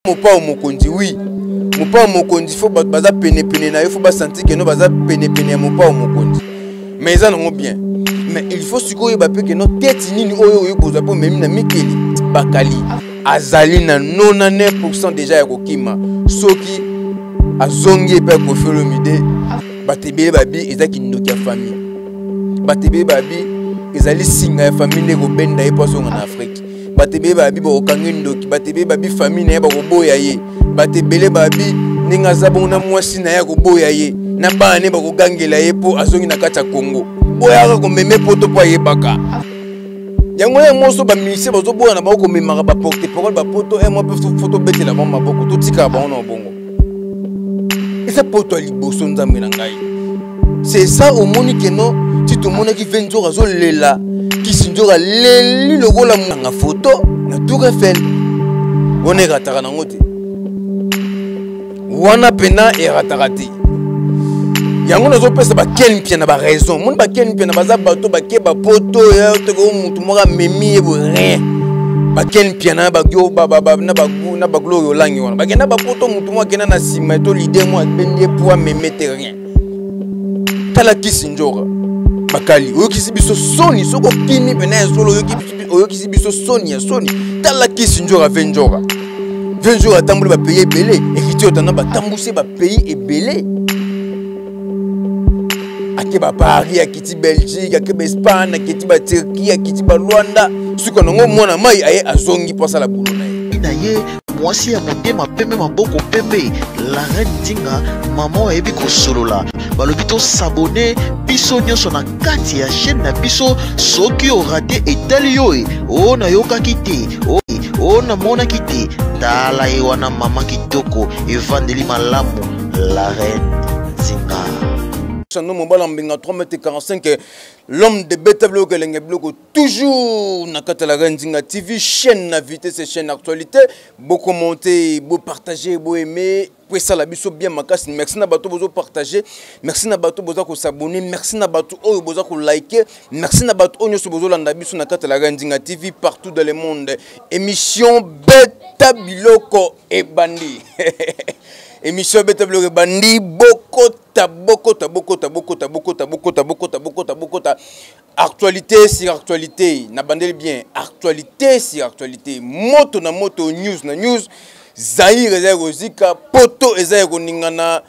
Mopa au mokonzi, oui. Mopa au mokonzi, faut baza pene na yo, faut pas sentir que no baza pene ya mopa au mokonzi. Mais ça non bien. Mais il faut suko yeba pe que no tête nini oyo boza po même na mikeli bakali. Azali na 99% déjà ya kokima. Soki azongi pe ko Olomide, batebele babi ezaki ndoki ya famille. Batebele babi ezali singa ya famille ko benda e poso en Afrique. Batebele babi bo kangi ndoki, batebele babi famille na ba ko boya ye. Batebele babi ninga zabona mwasi na ya ko boya ye. Na bane ba ko gangela ye po azongi na kati ya Congo. Boya ko meme poto po ye baka. Yango ya moso ba ministre bazo boya na ba ko memaka ba porte parole ba poto e mo pe photo bete la mama boko to tika ba ona bongo. Et ça poto liboso nzambe na ngai. C'est ça au moni que no ti to mona ki 20 jours azo lela ki sinjora leli lokola nga photo na Tour Eiffel. On est ratara na ngote. Wana pena e ratara te. Yango nazo pesa ba ken pia na ba raison. Mon ba ken pia na baza bato ba ke ba poto ya to ko mutu moka memi e bo rien. Ba ken pia na ba gyo ba na ba glory olangi wana. Ba kena ba poto mutu moka kena na sima to l'idée moi bendie pour meme te rien. Tala kisinjora. Bakali oyo kisi biso soni soko kini pena solo oyo kisi biso soni ya soni. Tala kisinjora venjora. Venjora tambuli ba payer belé et kiti otana ba tambuse ba pays et belé. Akeba Paris, akiti Belgique, akeba Espagne, akiti ba Turquie, akiti ba Rwanda. Suko nango mwana mai aye azongi posa la boulot na ye. Naye mwasi ya motema pembe maboko pembe la reine Tinga maman ebi ko solola. Balobi to s'abonner biso nyonso na kati ya chaîne na biso soki o raté etali yo e. O na yoka kite, o na mona kite. Tala e wana mama kitoko evandeli malamu la reine Tinga. Chano mobala mbinga 3m45 l'homme de Betablo Kelenge Bloko toujours na kata la Rendinga TV chaîne na vitesse chaîne actualité beau commenter beau partager beau aimer pour ça la biso bien makasi merci na bato bozo partager merci na bato bozo ko s'abonner merci na bato oyo bozo ko liker merci na bato onyo so bozo landa biso na kata la Rendinga TV partout dans le monde émission Betabiloko et Bandi. Émission Betablo Bandi bokota actualité sur actualité na bandeli bien actualité sur actualité moto na moto news na news Zahir ezeko zika poto ezeko ningana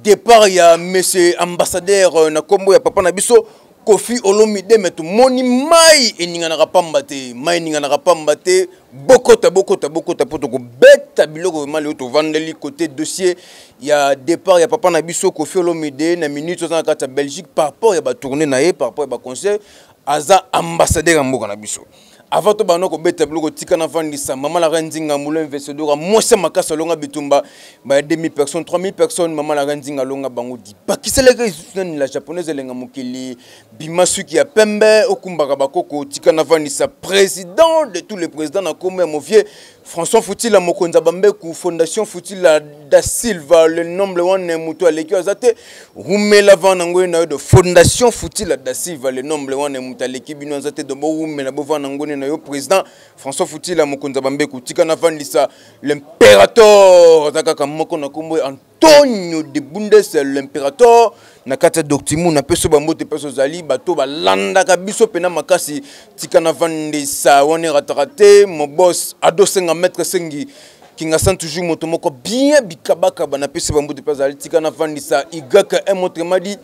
départ ya monsieur ambassadeur na kombo ya papa na biso Kofi Olomide metu moni mai eningana rapamba te mai ningana rapamba te bokota poto ko beta biloko vraiment to vandeli côté dossier ya départ ya papa na biso Kofi Olomide na minute dans la Belgique par rapport ya ba tourner na ye par rapport ya ba concert aza ambassadeur mboka na biso. Avant to banoko beta bloko tika na vandisa maman la Rendinga moulin vesedora mwese makasa longa bitumba ba 2000 personnes 3000 personnes maman la Rendinga longa bango di bakiseleke la japonaise lenga mokili bimasuki ya pembe okumbaka bakoko tika na vandisa président de tous les présidents na komé movier François Foutila Mokonza Bambeku Fondation Foutila da Silva le nombre one mutu aleki azate rumela vana ngwe de Fondation Foutila da Silva le nombre one mutu aleki bino azate de bo rumela bo vana ngwe na yo président François Foutila Mokonza Bambeku tika na vandisa l'impérateur zakaka moko na kombo Antonio de Bundes l'impérateur na kata doctimu na peso bambote peso zali bato balanda ka biso pena makasi tika na vandisa wane ratarate mon boss ado senga maître sengi kinga san toujours moto moko bien bikabaka bana peso bambote peso zali tika na vandisa igaka un motre madi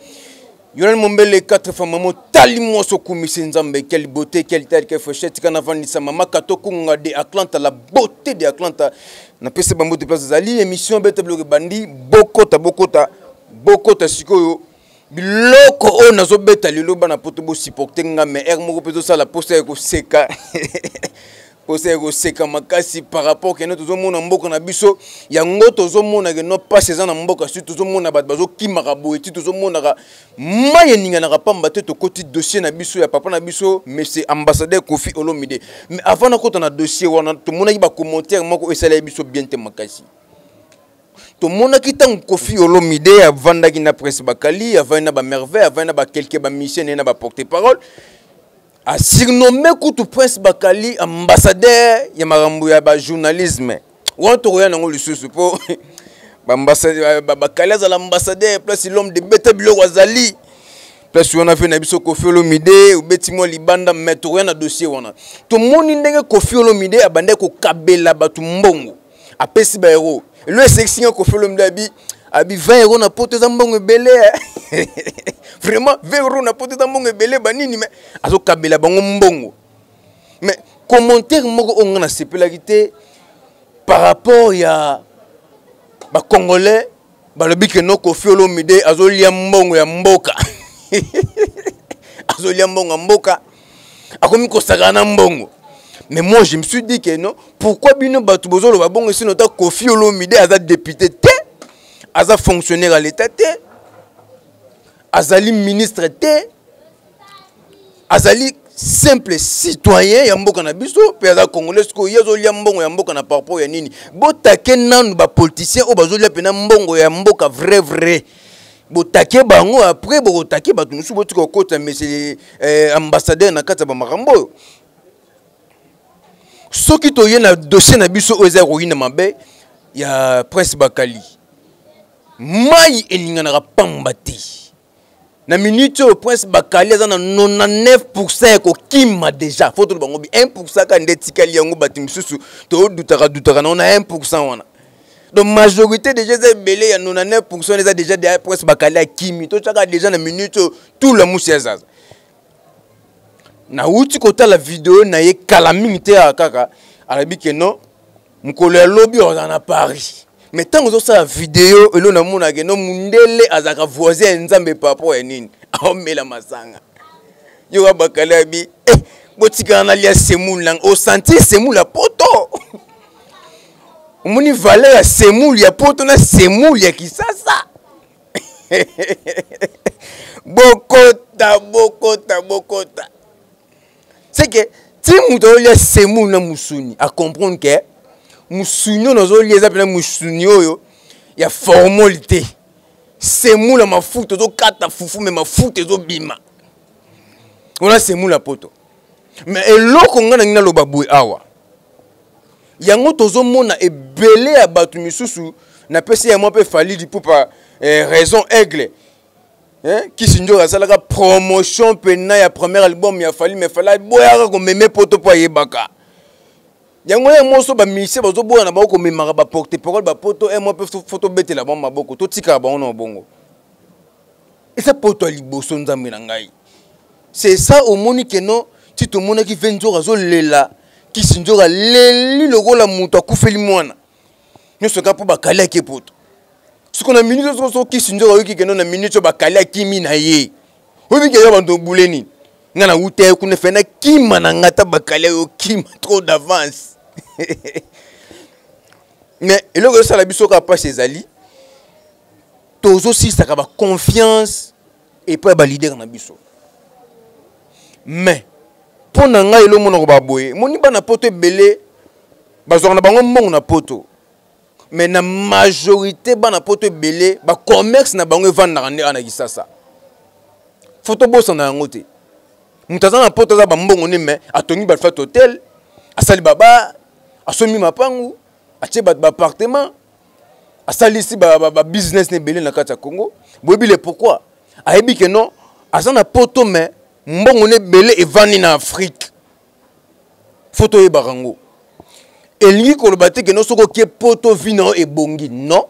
Yonan Mombele 4 femmes mo tali moso kumisi nzambe quelle beauté quelle taille quelle fourchette tika na vandisa mama katoko nga de Atlanta la beauté de Atlanta na peso bambote peso zali émission Betablo Bandi bokota sikoyo biloko o nazo beta lelo bana poto bo supporter nga mais er moko peso sala poster ko seka poster ko seka makasi par rapport que nous mona mboka na biso yango tozo mona que non pas ces na mboka surtout tozo mona bat bazo kimaka boye tozo mona ka maye ninga na pamba te to côté dossier na biso ya papa na biso monsieur ambassadeur Kofi Olomide mais avant na kota na dossier wana to mona ba commentaire moko esala biso bien te makasi. To mona kitang Kofi Olomide avanda ki na presse bakali avanda ba merveille avanda ba quelques ba mission na ba porter parole a surnommé kutu presse bakali ambassadeur ya marambo ya ba journalisme on te regarde dans le sous pour l'ambassadeur plus l'homme de beta biloko azali plus on a fait na biso Koffi Olomide ou betimo libanda mettre rien na dossier wana to moni ndenge Koffi Olomide abande ko kabela batu mbongo apesi ba héros le section Koffi Olomide abi 20 euros na pote za mbongo belé vraiment 20 euros na pote za mbongo belé banini mais azo kabela bango mbongo mais commentaire moko on na sepelakité par rapport ya ba Congolais ba lobi ke no Koffi Olomide azolia mbongo ya mboka azolia mbongo ya mboka akomi kosakana mbongo. Mais moi je me suis dit que non, pourquoi bino batu bozolo ba bongo sino ta Koffi Olomide aza député té aza fonctionnaire à l'état té azali ministre té azali simple citoyen ya mboka na biso pe aza congolais ko yezolia mbongo ya mboka na parpo ya nini botake nanu ba politicien o bazolia pena mbongo ya mboka vrai botake bango après botake batu musu botika okota monsieur ambassadeur na kata ba makambo soki toye na dossier na biso oza roina mabe ya Prince Bakali mai eninganaka pamba te na minute au Prince Bakali aza na 99% ko kima déjà faut to bango bi 1% ka ndetikali yango bati misusu to dutaka na on a 1% wana donc majorité déjà c'est belé ya 99% les a déjà des Prince Bakali a kimi to chaka déjà na minute tout le musi azaza na uti kota la vidéo na ye calamité ya kaka alabi ke non mukolo ya lobby on a Paris. Mais tant que ça vidéo et l'on a mon ageno mundele azaka voisin nzambe papo ya nini aomela masanga yo Bakali bi botika na lia semoule lang o senti semoule la poto omoni valeur ya semoule ya poto na semoule ya kisasa bokota c'est que ti muto lia semoule na musuni à comprendre que musunyo nozo lieza pena musunyo yo ya formalité semoule mafuta to kata fufu me mafuta zo bima ona semoule poto mais eloko ngana ngina lo babwe awa yango tozo mona ebele ya batu misusu na pesi ya mo pe falidi pour par raison aigle qui sinjo asalaka promotion pena ya premier album ya fali me fala boya ko meme poto po yebaka yango ya moso ba mise bazo boya na bako memaka ba porter parole ba poto et moi pe photo betela ba maboko to tika ba ono bongo et ça poto liboso nzambe na ngai c'est ça au moni que non ti to mona ki 20 jours azo lela ki sinjora leli lokola muto akufeli mwana nyoso ka po Bakali ke poto ce qu'on a minute so ki sinjora wiki que non na minute Bakali kimi na ye obi ke ya bando buleni ngana ute ku ne fena kima na ngata Bakali yo kima trop d'avance. Mais le que ça la biso ka pas ses alliés tozo si ça ka confiance et pas ba leader na biso mais pour na ngai lo mona ko ba boye moni ba na poto belé bazwa na bango mbongo na poto mais na majorité ba na poto belé ba commerce na bango vendre na ana kisasa photo boss na ngote mutaza na poto za ba mbongo ni mais atongi ba fait hôtel asali baba asomi mapangu atie ba appartement asali si ba business ne belé na kata Congo boyebi le pourquoi ayebi que non azana poto mais mbongo ne belé et vani na Afrique photo e barango elingi ko lobate que non soko ke poto vino e bongi non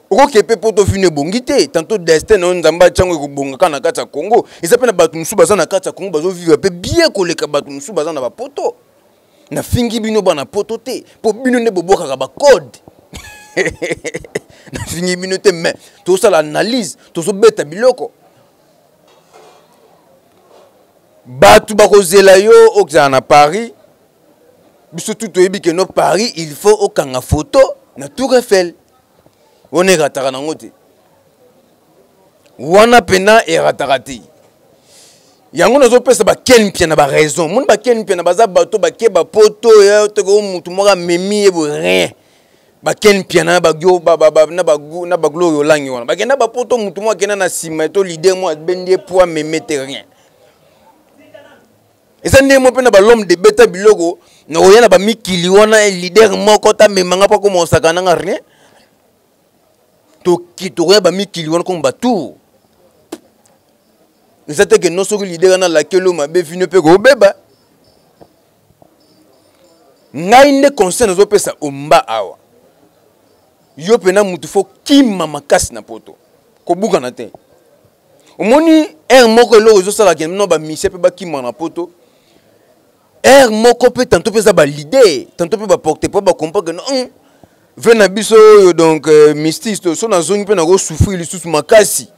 oko ke pe poto vino e bongi te tantôt destin on nzamba chango ko bonga kana kata Congo ils appellent batu musu bazana kata Congo bazo vivre pe bien ko leka batu musu bazana ba poto na fingi bino bana poto te po bino ne boboka ka ba code na fingi bino te mais tout ça l'analyse tout so beta biloko batu bakozela yo okza na Paris biso tout oyebi que no Paris il faut okanga photo na Tour Eiffel on est rataka na ngote wana pena e rataka te yango nazo pesa ba ken pia na ba raison mon ba ken pia na baza bato ba ke ba poto ya to ko mutu moka memi e bo rien ba ken pia na ba gyo ba na ba glory olangi wana ba kenda ba poto mutu moka kena na sima to leader mo bendie poa meme te rien et ça n'est pas l'homme de bêta biloko na oyana ba mikili wana leader moko ta memanga pa ko mosaka na rien to kitoya ba mikili wana ko mbatu nzate ke no soki leader na lakelo mabe vino pe ko beba ngai nde conseil nazo pesa omba awa yo pena mutu fo kima makasi na poto ko buka na te omoni moko lo zo sala ke no ba mise pe ba kima na poto moko pe tantôt pe za ba leader tantôt pe ba porter pas ba comprendre que non vena biso donc mystique so na zongi pe na go souffrir li sous makasi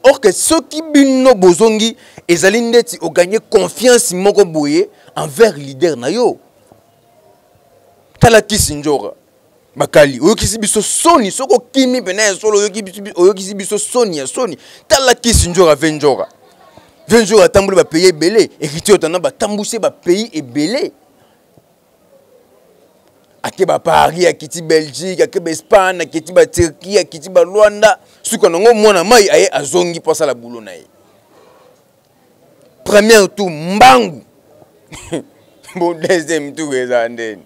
or que ceux qui bino bozongi ezali ndeti o gagner confiance moko boye envers leader na yo tala kisinjora bakali oyokisi biso soni soko kimi pena solo oyokisi biso soni ya soni tala kisinjora venjora tambule ba pays belé et qui otana ba tambuse ba pays et belé akeba Paris akiti Belgique akeba Espagne akiti ba Turquie akiti ba Rwanda suko nango mwana mai aye azongi posa la boulot na ye premier tour mbangu bon deuxième tour ezandeni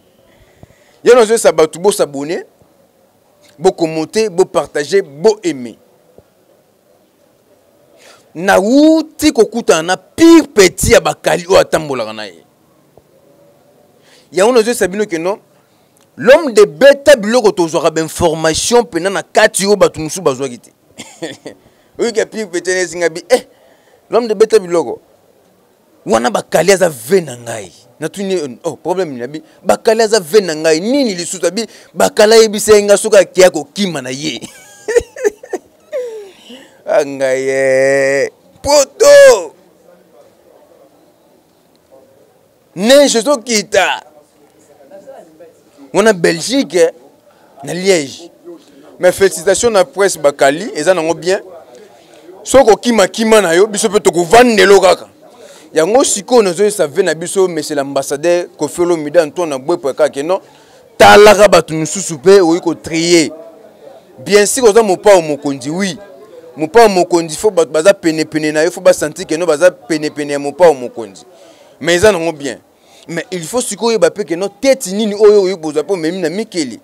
ya no ça ba tout beau s'abonner beau commenter beau partager beau aimer na wuti kokuta na pire petit ya bakali o atambola na ye ya ono je sabino que non l'homme de beta biloko tozwaka ba information pena na kati yo batu musu bazwa kiti oui que pire petit ne singa bi l'homme de beta biloko wana bakali aza vena ngai na tuni oh problème ni bi bakali aza vena ngai nini lisusu bi bakala yebisenga soka kia ko kima na ye angaye poto neige to kita on a Belgique na Liège mais félicitations na presse bakali eza nango bien soko kima na yo biso pe to ko vandelo kaka yango siko nazo savait na biso monsieur l'ambassadeur Koffi Olomide Antoine Bwepo kaka non talaka batu nususu pe oyi ko trier bien sûr oza mopa o mokonzi oui mopa o mokonzi fo baza pene na yo fo ba sentir que no baza pene ya mopa o mokonzi mais eza nango bien mais il faut siko yeba pe que no tete nini oyo oyi boza po memi na mikeli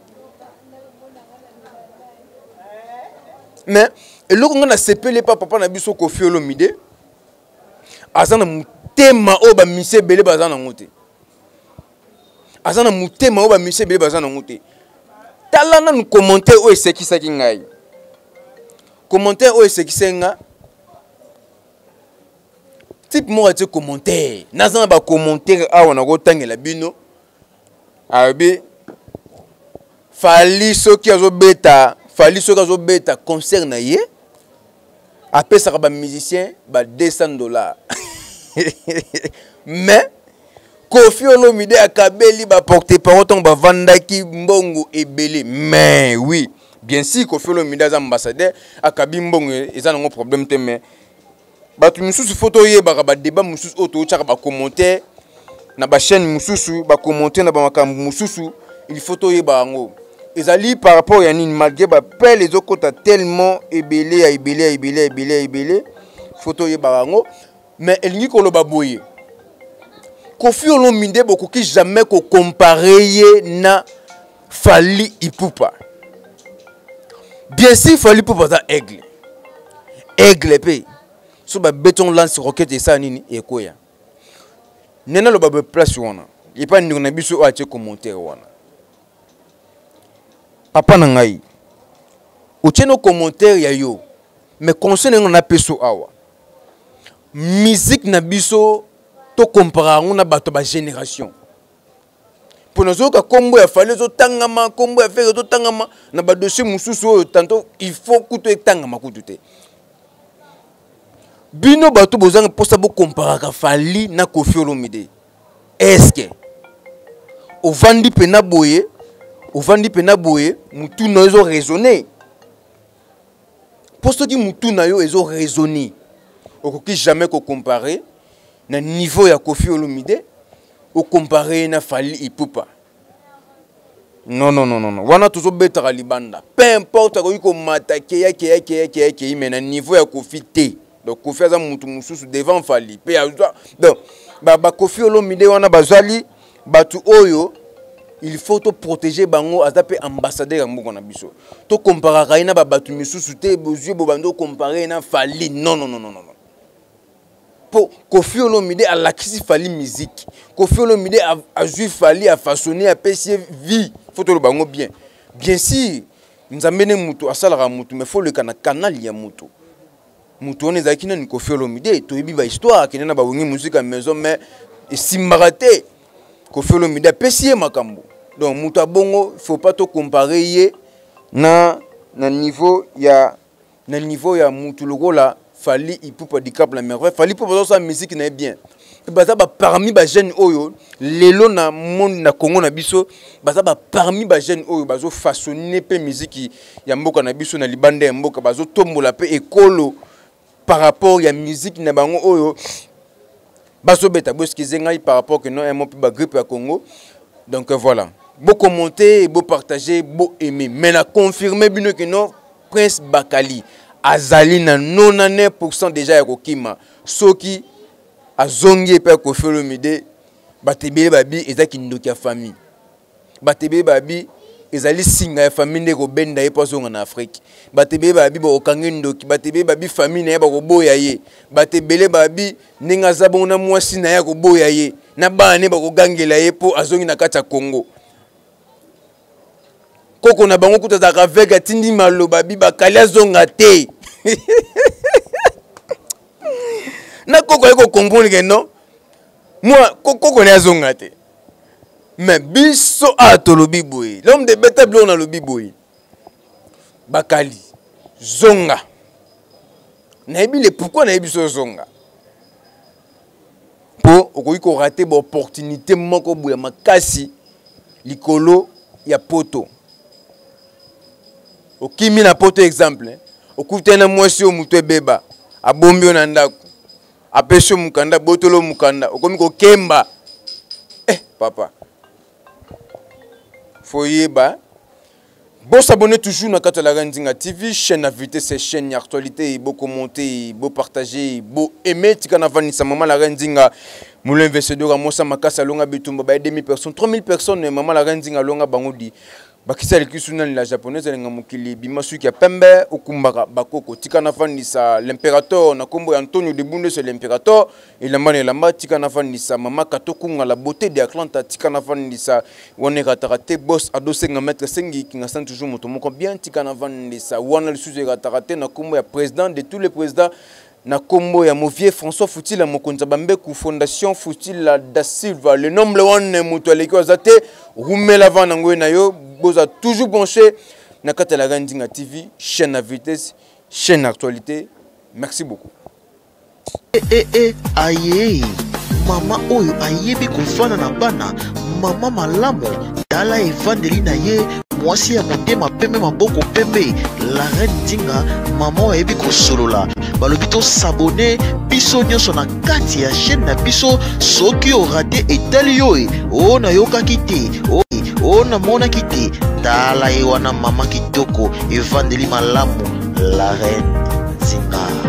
mais eloko ngana sepele pa papa na biso Koffi Olomide azana mutema o ba mise bele bazana ngote azana mutema o ba mise bele bazana ngote tala na commentaire o esekisa ki ngai commentaire o esekisa nga type mo ati commentaire nazana ba commentaire awa na ko tangela bino abi fali soki azo beta concert na ye apesaka ba musicien ba $200 mais Koffi Olomide akabeli ba porter parole ton ba vandaki mbongo ebele mais oui bien sûr Koffi Olomide az ambassadeur akabi mbongo eza nango problème te mais batu mususu photo ye ba débat mususu auto chaka ba commentaire na ba chaîne mususu ba commenter na ba makambu mususu il photo ye ba ngo ezali par rapport ya nini malgré ba pelle les okota tellement ebele photo ye ba ngo mais elingi ko loba boye Koffi Olomide beaucoup qui jamais ko comparer na Fally Ipupa bien sûr Fally Ipupa za aigle pe so ba béton lance roquette et ça nini ekoya nena loba be place wana et pas ndina biso a commentaire wana papa na ngai o teno commentaire ya yo mais conseil na peso awa musique na biso to comparer on a bato ba génération pour nous autres kombo ya Fally zo tangama kombo ya faire zo tangama na ba dossier mususu tantôt il faut kuto tangama kututé bino bato bozanga posa bo comparer ka Fally na Koffi Olomide est-ce que au vandi pena boye mutu na zo raisonner posto ki mutu na yo ezo raisonner okoki jamais ko comparer na niveau ya Koffi Olomide ou comparer na Fally Ipupa non wana tozo betaka libanda peu importe ko yiko matake yake mais na niveau ya Koffi te donc Koffi aza mutu mususu devant Fally pe donc ba Koffi Olomide wana bazali batu oyo il faut to protéger bango azape ambassadeur ya mboka na biso to comparer kaina ba batu misusu te bozue bo bando comparer na Fally non pour Koffi Olomide a lakisi Fally musique Koffi Olomide a joué Fally a façonné a pesi vie faut to bango bien sûr nzambe ne mutu asalaka mutu mais faut le canal ya mutu mutu on ezaki na Koffi Olomide to yebi ba histoire kinena ba wongi musique à maison mais simbaraté Koffi Olomide pesi makambo donc mutu abongo faut pas to comparer ye na niveau ya mutu lokola Fally ipupa di cap la merveille Fally pour ça musique na bien baza ba parmi ba jeunes oyo lelo na monde na Congo na biso baza ba parmi ba jeunes oyo bazo façonner pe musique ya mboka na biso na libanda ya mboka bazo tombola pe ekolo par rapport ya musique na bango oyo bazo beta boskize ngai par rapport que non un mot ba grippe à Congo donc voilà beau commenter beau partager beau aimer mais na confirmer bino que non Prince Bakali azali na 99% déjà ya kokima soki azongi pe Koffi Olomide batebele babi ezaki ndoki ya famille batebele babi ezali singa ya famille ndeko benda ye pozonga na Afrique batebele babi ba okangi ndoki batebele babi famille na ye ba koboya ye batebele babi ninga zabona mwasi na ya koboya ye na bana ba kogangela ye po azongi na kati ya Congo koko na bango kuta za vega tindi maloba bi Bakali azonga te na koko eko comprendre que non moi koko na azonga te mais biso atolobi boy l'homme de bétable on a le biboy Bakali zonga na ebile pourquoi na ebiso zonga po okoki ko rater ba opportunité moko boya makasi likolo ya poto okimi na poto exemple okutena mwasi o mutu ebeba abombi na ndako apesho mukanda botolo mukanda okomi ko kemba papa foyeba bon s'abonner toujours na kata la Nzinga TV chaîne invité ces chaînes actualité beau commenter beau partager beau aimer tikana vanisa maman la Nzinga moulin investisseur à Mosa Makasa longa bitumba ba 2000 personnes 3000 personnes maman la Nzinga longa bangodi bakisa likisuna la japonaise lenga mukili bimasuki ya pembe okumbaka bakoko tikana vanisa l'impérateur na kombo Antonio de Bunde c'est l'impérateur et la mane lamba tikana vanisa mama katokunga la beauté de Atlanta tikana vanisa wone ratarate boss adosé nga maître sengi kinga sant toujours moto moko bien tikana vanisa wana le sujet ratarate na kombo ya président de tous les présidents na kombo ya Movier François Foutila Mokonza Bambeku Fondation Foutila da Silva le nombre one muto aleki azate rumela vana ngwe na yo boza toujours branché na kata la Nzinga TV chaîne à vitesse chaîne actualité merci beaucoup aye mama oyo ayebi kofana na bana mama malamu tala evandeli na ye mwasi ya motema pembe maboko pembe la Reine Nzinga mama oyo ayebi kosolola balobi to s'abonner biso nyonso na kati ya chaîne na biso soki orate etali yo o na yokaki te o na monaki te tala ye wana mama kitoko evandeli malamu la Reine Nzinga.